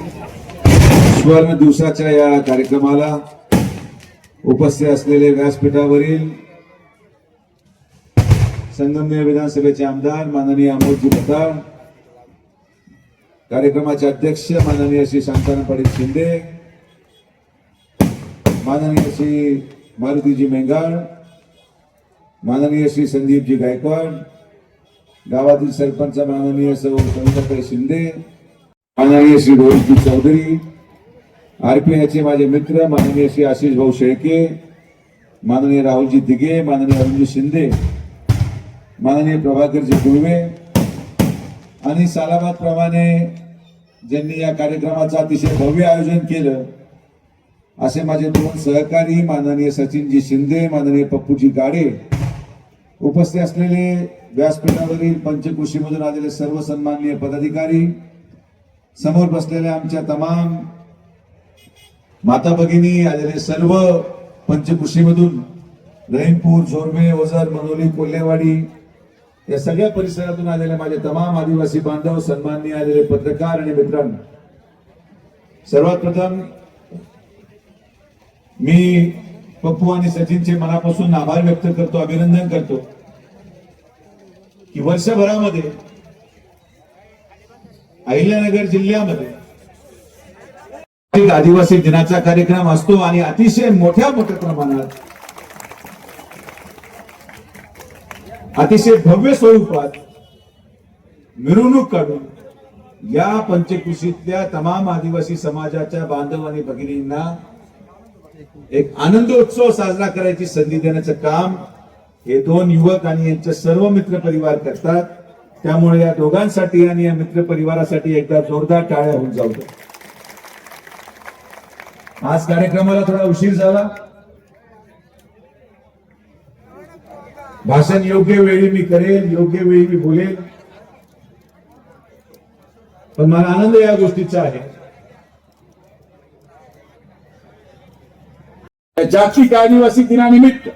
सुवर्ण दिवसाच्या या कार्यक्रमाला उपस्थित असलेले व्यासपीठावरील संगमनेर विधानसभेचे आमदार माननीय अमोलजी पताळ, कार्यक्रमाचे अध्यक्ष माननीय श्री शांताराम पाटील शिंदे, माननीय श्री मारुतीजी मेंगाळ, माननीय श्री संदीपजी गायकवाड, गावातील सरपंच माननीय सौ कविताताई शिंदे, माननीय श्री रोहितजी चौधरी, आरपीआयचे माझे मित्र माननीय श्री आशिष भाऊ शेळके, माननीय राहुलजी दिघे, माननीय अरुणजी शिंदे, माननीय प्रभाकरजी गुळवे आणि सालाबाद प्रमाणे ज्यांनी या कार्यक्रमाचं अतिशय भव्य आयोजन केलं असे माझे दोन सहकारी माननीय सचिनजी शिंदे, माननीय पप्पूजी गाडे, उपस्थित असलेले व्यासपीठावरील पंचकृषीमधून आलेले सर्व सन्माननीय पदाधिकारी, समोर बसलेले आमच्या तमाम माता भगिनी, आलेले सर्व पंचकृषीमधून रहीमपूर, झोरमे, ओझर, मनोली, कोल्हेवाडी या सगळ्या परिसरातून आलेले माझे तमाम आदिवासी बांधव, सन्माननीय आलेले पत्रकार आणि मित्रांनो, सर्वात प्रथम मी पप्पू आणि सचिनचे मनापासून आभार व्यक्त करतो, अभिनंदन करतो की वर्षभरामध्ये अहिल्यानगर जिल्ह्यामध्ये आदिवासी दिनाचा कार्यक्रम असतो आणि अतिशय मोठ्या प्रमाणात, अतिशय भव्य स्वरूपात मिरवणूक काढून या पंचकृषीतल्या तमाम आदिवासी समाजाच्या बांधव आणि भगिनींना एक आनंदोत्सव साजरा करायची संधी देण्याचं काम हे दोन युवक आणि यांचे सर्व मित्र परिवार करतात. त्यामुळे या दोघांसाठी आणि या मित्र परिवारासाठी एकदा जोरदार टाळ्या होऊन जाऊ द्या. आज कार्यक्रमाला थोडा उशीर झाला, भाषण योग्य वेळी मी करेल, योग्य वेळी मी बोलेल, पण मला आनंद या गोष्टीचा आहे जागतिक आदिवासी दिनानिमित्त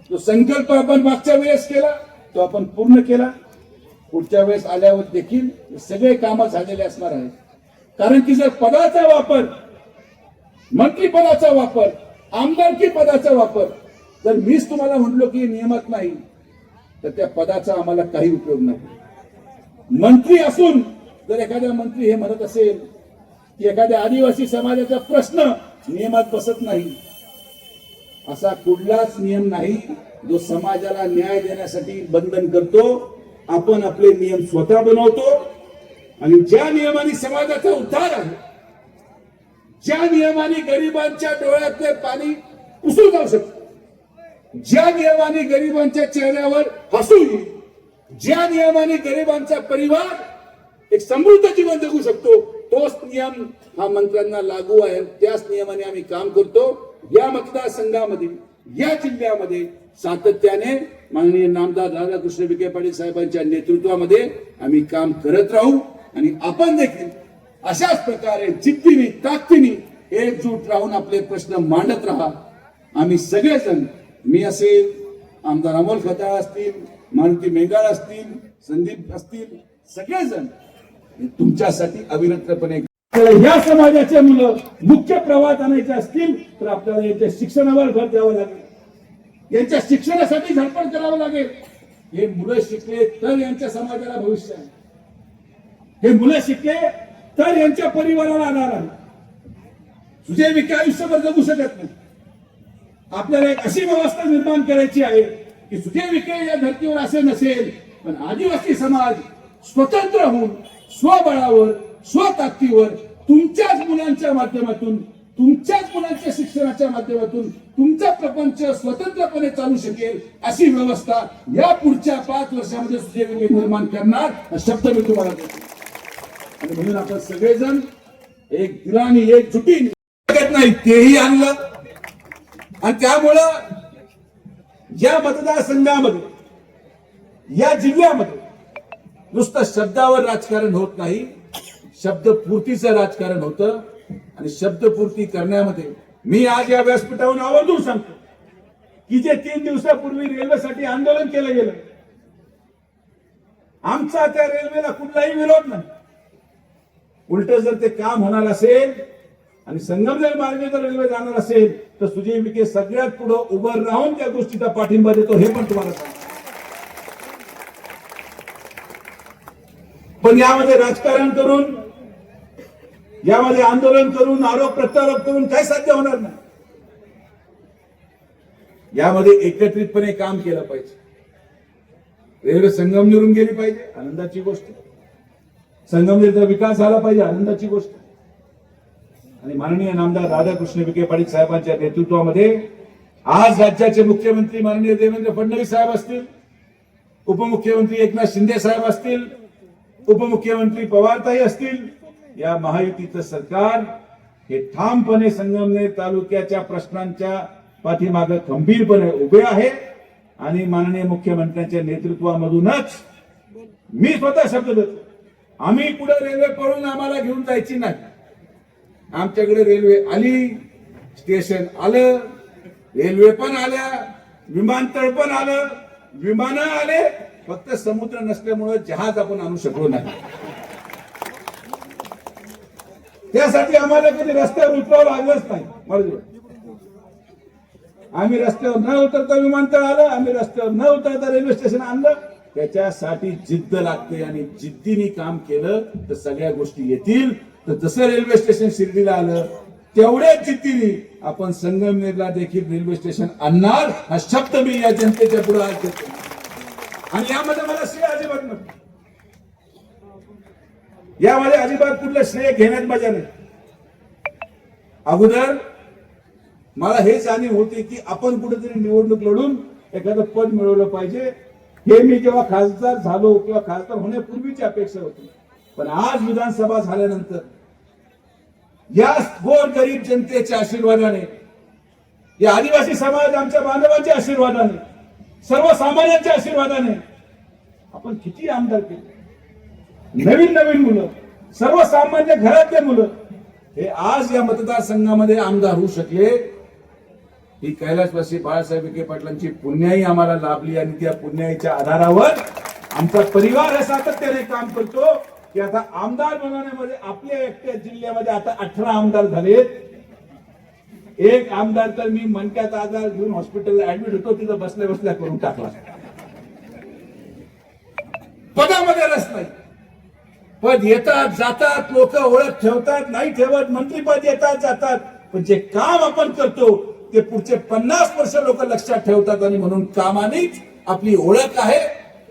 जो संकल्प आपण मागच्या वेळेस केला तो आपण पूर्ण केला. पुढच्या वेळेस आल्यावर देखील सगळे कामं झालेले असणार आहेत. कारण की जर पदाचा वापर, मंत्रीपदाचा वापर, आमदारकी पदाचा वापर जर मीच तुम्हाला म्हटलो की नियमात नाही तर त्या पदाचा आम्हाला काही उपयोग नाही. मंत्री असून जर एखादा मंत्री हे म्हणत असेल की एखाद्या आदिवासी समाजाचा प्रश्न नियमात बसत नाही, असा कुठलाच नियम नाही जो समाजाला न्याय देण्यासाठी बंधन करतो. आपण आपले नियम स्वतः बनवतो आणि ज्या नियमाने समाजाचा उद्धार आहे, ज्या नियमाने गरिबांच्या डोळ्यातले पाणी पुसू जाऊ शकतो, ज्या नियमाने गरिबांच्या चेहऱ्यावर हसू येईल, ज्या नियमाने गरिबांचा परिवार एक समृद्ध जीवन जगू शकतो, तोच नियम हा मंत्र्यांना लागू आहे. त्याच नियमाने आम्ही काम करतो. या मतदारसंघामध्ये, या जिल्ह्यामध्ये सातत्याने माननीय नामदार राधाकृष्ण विखे पाटील साहेबांच्या नेतृत्वामध्ये आम्ही काम करत राहू आणि आपण देखील अशाच प्रकारे जिद्दीने, ताकदीने एकजूट राहून आपले प्रश्न मांडत राहा. आम्ही सगळेजण, मी असेल, आमदार अमोल खताळ असतील, मारुती मेंगाळ असतील, संदीप असतील, सगळेजण तुमच्यासाठी अविरतपणे. या समाजाचे मुलं मुख्य प्रवाहात आणायचे असतील तर आपल्याला यांच्या शिक्षणावर भर द्यावं लागेल, यांच्या शिक्षणासाठी धडपड करावं लागेल. हे मुलं शिकले तर यांच्या समाजाला भविष्य आहे, हे मुलं शिकले तर यांच्या परिवाराला आधार आहे. तुझे विखे आयुष्यभर जगू शकत नाही. आपल्याला एक अशी व्यवस्था निर्माण करायची आहे की तुझे विखे या धर्तीवर असे नसेल, पण आदिवासी समाज स्वतंत्र होऊन स्वबळावर, स्वताकदीवर तुमच्याच मुलांच्या माध्यमातून, तुमच्याच मुलांच्या शिक्षणाच्या माध्यमातून तुमचा प्रपंच स्वतंत्रपणे चालू शकेल अशी व्यवस्था या पुढच्या 5 वर्षामध्ये सुजय विखे निर्माण करणार हा शब्द मी तुम्हाला देतो. आणि म्हणून आपण सगळेजण एक दिलानी, एक जुटीने नाही तेही आणलं आणि त्यामुळं या मतदारसंघामध्ये, या जिल्ह्यामध्ये नुसतं शब्दावर राजकारण होत नाही, शब्दपूर्तीचं राजकारण होतं. आणि शब्दपूर्ती करण्यामध्ये मी आज या व्यासपीठावरून आवर्जून सांगतो की जे 3 दिवसापूर्वी रेल्वेसाठी आंदोलन केलं गेलं, आमचा त्या रेल्वेला कुठलाही विरोध नाही. उलट जर ते काम होणार असेल आणि संगमनेर मार्गे जर रेल्वे जाणार असेल तर सुजय विखे सगळ्यात पुढे उभं राहून त्या गोष्टीचा पाठिंबा देतो, हे पण तुम्हाला सांगतो. पण यामध्ये राजकारण करून, यामध्ये आंदोलन करून, आरोप प्रत्यारोप करून काही साध्य होणार नाही. यामध्ये एकत्रितपणे काम केलं पाहिजे. रेल्वे संगमनेरून गेली पाहिजे, आनंदाची गोष्ट. संगमनेरचा विकास झाला पाहिजे, आनंदाची गोष्ट. आणि माननीय नामदार राधाकृष्ण विखे पाटील साहेबांच्या नेतृत्वामध्ये आज राज्याचे मुख्यमंत्री माननीय देवेंद्र फडणवीस साहेब असतील, उपमुख्यमंत्री एकनाथ शिंदे साहेब असतील, उपमुख्यमंत्री पवारताई असतील, या महायुतीचं सरकार हे ठामपणे संगमनेर तालुक्याच्या प्रश्नांच्या पाठीमागे खंबीरपणे उभे आहे. आणि माननीय मुख्यमंत्र्यांच्या नेतृत्वामधूनच मी स्वतः शब्द देतो, आम्ही पुढे रेल्वे पळून आम्हाला घेऊन जायची नाही. आमच्याकडे रेल्वे आली, स्टेशन आलं, रेल्वे पण आल्या, विमानतळ पण आलं, विमानं आले, फक्त समुद्र नसल्यामुळे जहाज आपण आणू शकलो नाही. त्यासाठी आम्हाला कधी रस्त्यावर उतरावं लागलंच नाही. आम्ही रस्त्यावर न उतरता विमानतळ आलं, आम्ही रस्त्यावर न उतरता रेल्वे स्टेशन आणलं. त्याच्यासाठी जिद्द लागते आणि जिद्दीने काम केलं तर सगळ्या गोष्टी येतील. तर जसं रेल्वे स्टेशन शिर्डीला आलं तेवढ्याच जिद्दीने आपण संगमनेरला देखील रेल्वे स्टेशन आणणार, हा शब्द मी या जनतेच्या पुढे आज देतो. आणि यामध्ये मला श्रेय अजिबात नको, यामध्ये अजिबात कुठलं श्रेय घेण्यात मजा नाही. अगोदर मला हे जाणीव होती की आपण कुठेतरी निवडणूक लढून एखादं पद मिळवलं पाहिजे. हे मी जेव्हा खासदार झालो किंवा खासदार होण्यापूर्वीची अपेक्षा होती. पण आज विधानसभा झाल्यानंतर या गोरगरीब जनतेच्या आशीर्वादाने, या आदिवासी समाज आमच्या बांधवांच्या आशीर्वादाने, सर्वसामान्यांच्या आशीर्वादाने आपण किती आमदार केले. नवीन नवीन मुलं, सर्वसामान्य घरातले मुलं हे आज या मतदारसंघामध्ये आमदार होऊ शकले. ही कैलासवासी बाळासाहेब विखे पाटलांची पुण्याई आम्हाला लाभली आणि त्या पुण्याईच्या आधारावर आमचा परिवार हे सातत्याने काम करतो की आता आमदार बनवण्यामध्ये आपल्या एकट्या जिल्ह्यामध्ये आता 18 आमदार झालेत. एक आमदार तर मी मणक्यात आजार घेऊन हॉस्पिटलला ऍडमिट होतो, तिथं बसल्या बसल्या करून टाकला. पदामध्ये रस नाही. पद येतात जातात, लोक ओळख ठेवतात नाही ठेवत, मंत्रीपद येतात जातात, पण जे काम आपण करतो ते पुढचे 50 वर्ष लोक लक्षात ठेवतात. आणि म्हणून कामानेच आपली ओळख आहे,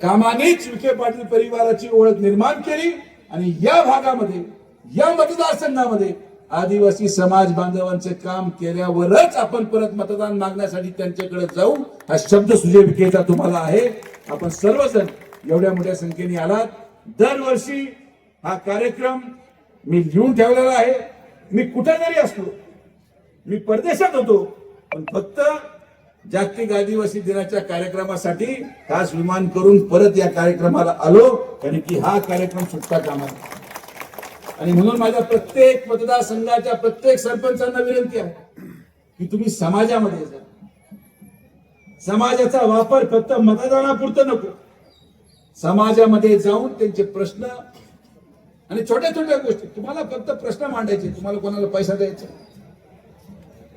कामानेच विखे पाटील परिवाराची ओळख निर्माण केली. आणि या भागामध्ये, या मतदारसंघामध्ये आदिवासी समाज बांधवांचे काम केल्यावरच आपण परत मतदान मागण्यासाठी त्यांच्याकडे जाऊ, हा शब्द सुजय विखेचा तुम्हाला आहे. आपण सर्वजण एवढ्या मोठ्या संख्येने आलात. दरवर्षी हा कार्यक्रम मी लिहून ठेवलेला आहे. मी कुठे जरी असलो, मी परदेशात होतो, पण फक्त जागतिक आदिवासी दिनाच्या कार्यक्रमासाठी खास विमान करून परत या कार्यक्रमाला आलो, कारण की हा कार्यक्रम सुटता कामा नये. आणि म्हणून माझ्या प्रत्येक मतदारसंघाच्या प्रत्येक सरपंचांना विनंती आहे की तुम्ही समाजामध्ये जा. समाजाचा वापर फक्त मतदानापुरतं नको, समाजामध्ये जाऊन त्यांचे प्रश्न आणि छोट्या छोट्या गोष्टी, तुम्हाला फक्त प्रश्न मांडायचे, तुम्हाला कोणाला पैसा द्यायचा,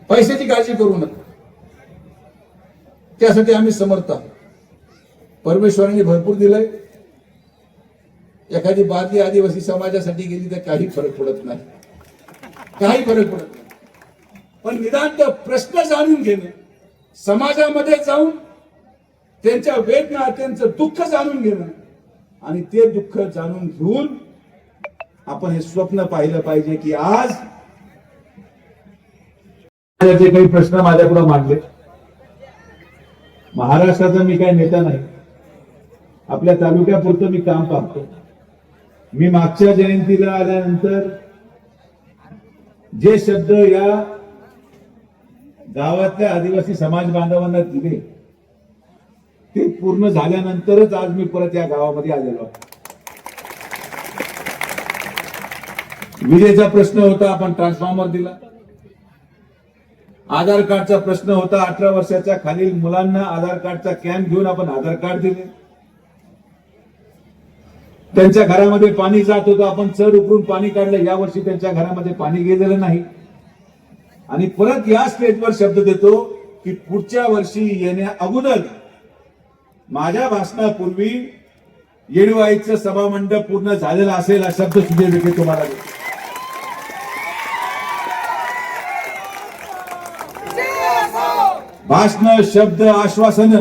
पैशाची काळजी करू नका. त्यासाठी आम्ही समर्थ आहोत. परमेश्वराने भरपूर दिलंय. एखादी बादली आदिवासी समाजासाठी गेली तर काही फरक पडत नाही, काही फरक पडत नाही. पण निदान तो प्रश्न जाणून घेणं, समाजामध्ये जाऊन त्यांच्या वेदना, त्यांचं दुःख जाणून घेणं आणि ते दुःख जाणून घेऊन आपण हे स्वप्न पाहिलं पाहिजे की आज जे काही प्रश्न माझ्याकडे मांडले, महाराष्ट्राचा मी काही नेता नाही, आपल्या तालुक्यापुरतं मी काम पाहतो. मी मागच्या जयंतीला आल्यानंतर जे शब्द या गावातल्या आदिवासी समाज बांधवांना दिले ते पूर्ण झाल्यानंतरच आज मी परत या गावामध्ये आलेलो आहे. विजेचा प्रश्न होता, आपण ट्रान्सफॉर्मर दिला. आधार कार्डचा प्रश्न होता, 18 वर्षाच्या खालील मुलांना आधार कार्डचा कॅम्प घेऊन आपण आधार कार्ड दिले. त्यांच्या घरामध्ये पाणी जात होतं, आपण चढ उकरून पाणी काढलं. यावर्षी त्यांच्या घरामध्ये पाणी गेलेलं नाही. आणि परत या स्टेजवर शब्द देतो की पुढच्या वर्षी येण्या अगोदर माझ्या भाषणापूर्वी येडूबाईचं सभामंडप पूर्ण झालेलं असेल, हा शब्द सुजय विखे तुम्हाला देतो. भाषण, शब्द, आश्वासन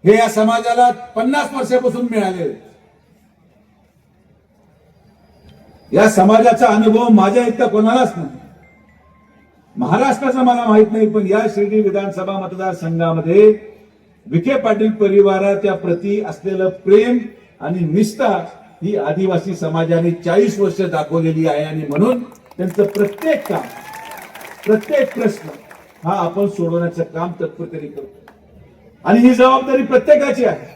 हे या समाजाला 50 वर्षापासून मिळाले. या समाजाचा अनुभव माझ्या इतका कोणालाच नाही. महाराष्ट्राचा मला माहित नाही, पण या शिर्डी विधानसभा मतदारसंघामध्ये विखे पाटील परिवाराच्या प्रती असलेलं प्रेम आणि निष्ठा ही आदिवासी समाजाने 40 वर्ष दाखवलेली आहे. आणि म्हणून त्यांचं प्रत्येक काम, प्रत्येक प्रश्न हा आपण सोडवण्याचं काम तत्परतेने करतो. आणि ही जबाबदारी प्रत्येकाची आहे.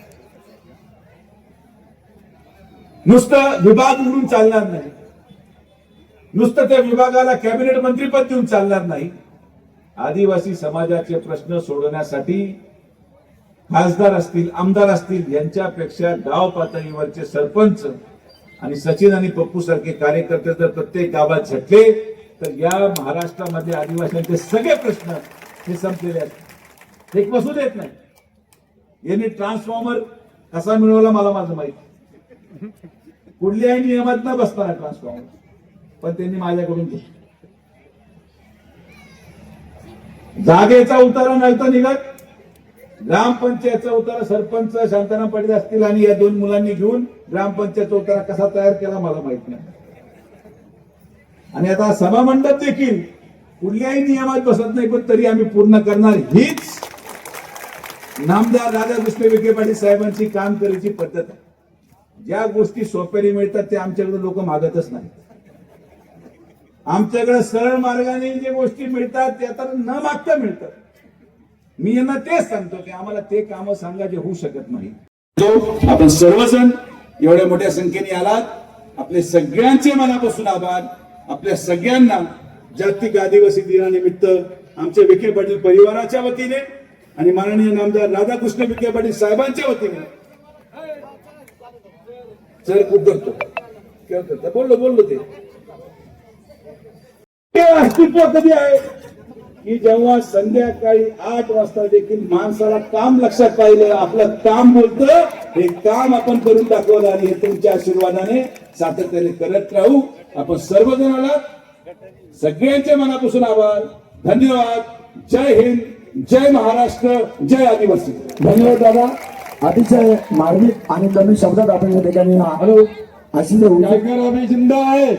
नुसतं विभाग उघडून चालणार नाही, नुसतं त्या विभागाला कॅबिनेट मंत्रीपद देऊन चालणार नाही. आदिवासी समाजाचे प्रश्न सोडवण्यासाठी खासदार असतील, आमदार असतील, यांच्यापेक्षा गाव पातळीवरचे सरपंच आणि सचिन आणि पप्पू सारखे कार्यकर्ते जर प्रत्येक गावात झटले तर या महाराष्ट्रामध्ये आदिवासींचे सगळे प्रश्न हे संपलेले आहेत. एक बसू देत नाही. यांनी ट्रान्सफॉर्मर कसा मिळवला मला माझं माहिती. कुठल्याही नियमात न बसणार ट्रान्सफॉर्मर, पण त्यांनी माझ्याकडून घेतलं. जागेचा उतारा नव्हता निघत, ग्रामपंचायतचा उतारा सरपंच शांताराम पाटील असतील आणि या दोन मुलांनी घेऊन ग्रामपंचायतचा उतारा कसा तयार केला मला माहित नाही. आणि आता सभामंडप देखील कुठल्याही नियमात बसत नाही, पण तरी आम्ही पूर्ण करणार. हीच नामदार राधाकृष्ण विखे पाटील साहेबांची काम करायची पद्धत आहे. ज्या गोष्टी सोप्याने मिळतात ते आमच्याकडे लोक मागतच नाही. आमच्याकडे सरळ मार्गाने जे गोष्टी मिळतात त्या तर न मागता मिळतात. मी यांना तेच सांगतो की आम्हाला ते काम सांगा जे होऊ शकत नाही. आपण सर्वजण एवढ्या मोठ्या संख्येने आलात, आपले सगळ्यांचे मनापासून आभार. आपल्या सगळ्यांना जागतिक आदिवासी दिनानिमित्त आमच्या विखे पाटील परिवाराच्या वतीने आणि माननीय नामदार राधाकृष्ण विखे पाटील साहेबांच्या वतीने सर खूप करतो बोललो ते अस्तित्व कधी आहे की जेव्हा संध्याकाळी 8 वाजता देखील माणसाला काम लक्षात पाहिलं, आपलं काम बोलतं, हे काम आपण करून दाखवलं. आणि हे तुमच्या आशीर्वादाने सातत्याने करत राहू. आपण सर्वजण आलात, सगळ्यांचे मनापासून आभार, धन्यवाद. जय हिंद, जय महाराष्ट्र, जय आदिवासी. धन्यवाद दादा. अतिशय मार्मिक आणि कमी शब्दात आपण या ठिकाणी हॅलो अशी जिंदा आहे.